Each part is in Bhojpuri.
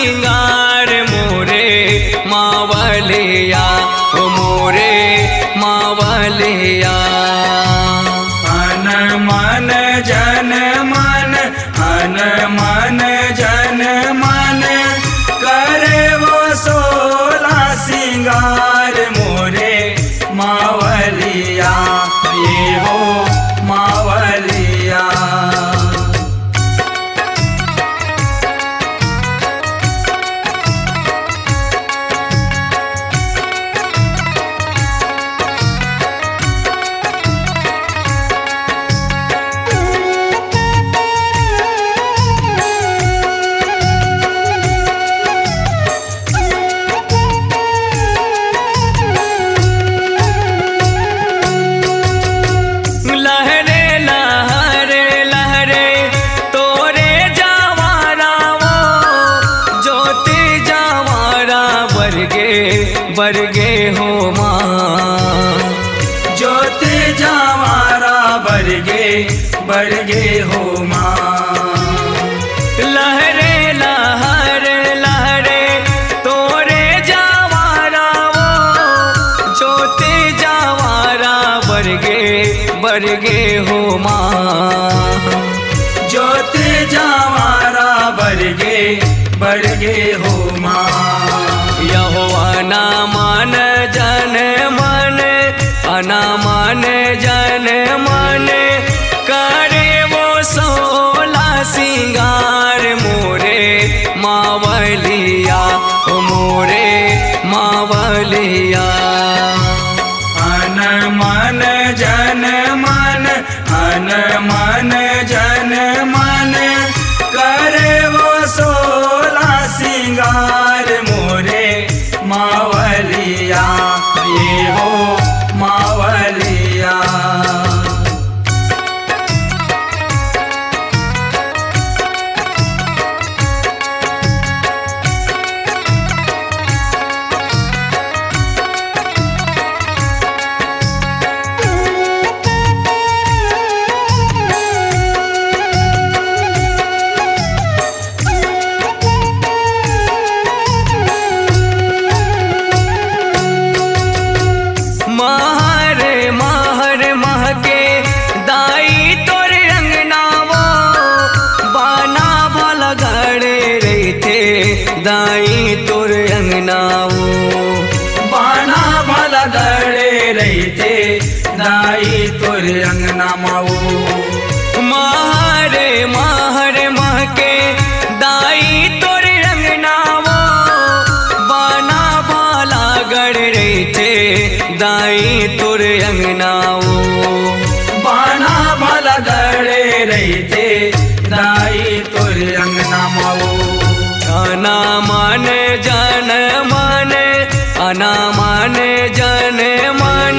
सिंगार मोरे मावलिया ओ मोरे मावलिया। अन मन जन मन अन मन जन मन करे वो सोला सिंगार मोरे मावलिया ये हो मावलिया। बरगे हो माँ ज्योति जवारा बरगे हो माँ। लहरे लहरे लहरे तोरे जवारा वो ज्योति जवारा बरगे हो माँ। ज्योति जवारा बरगे हो माँ। यहोवाना मान जन मन अना मान जन मन करे वो सोला सिंगार मोरे मावलिया ओ मोरे मावलिया। अन मन जन मन अन मन जन मन करे वो सोला सिंगार मोरे मावलिया ये हो मावलिया। दाई तोर अंगनाओ बाना भला गड़े रहते दाई तोर अंगना माओ। मारे माहरे महके दाई तोर अंगनाओ बाना भाला गड़ रहते दाई तोर अंगनाओ। बाना भला गड़े रहते दाई तोर अंगना माओ। अना मान जन मन अना मान जन मन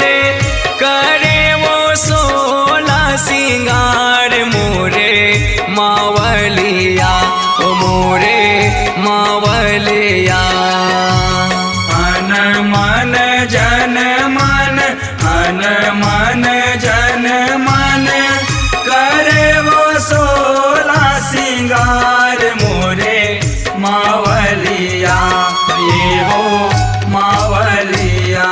करे वो सोला सिंगार मोरे मावलिया ओ मोरे मावलिया। अन मन जन मन अन मन जन मन करे वो सोला सिंगार मोरे मावलिया ये हो मावलिया।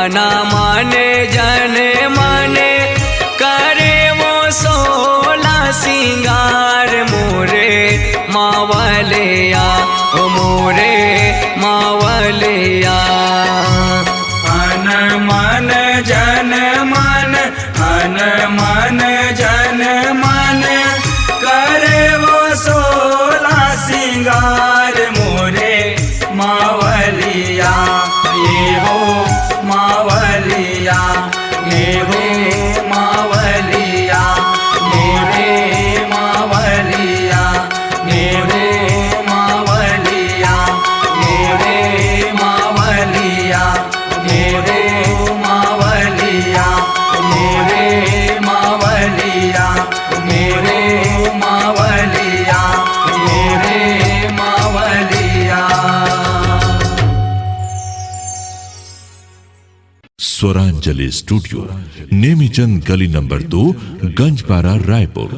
जना माने जन माने करे वो सोला सिंगार मोरे मावलिया ओ मोरे मावलिया मन मन जन मन मन मन जन मन करे वो सोला सिंगार मोरे मावलिया ये हो मावलिया ये हो मावलिया मेरे मावलिया मेरे मावलिया मेरे मावलिया मेरे मावलिया मेरे मावलिया मेरे मावलिया मेरे मावलिया। स्वरांजलि स्टूडियो, नेमीचंद गली नंबर 2, गंजपारा, रायपुर।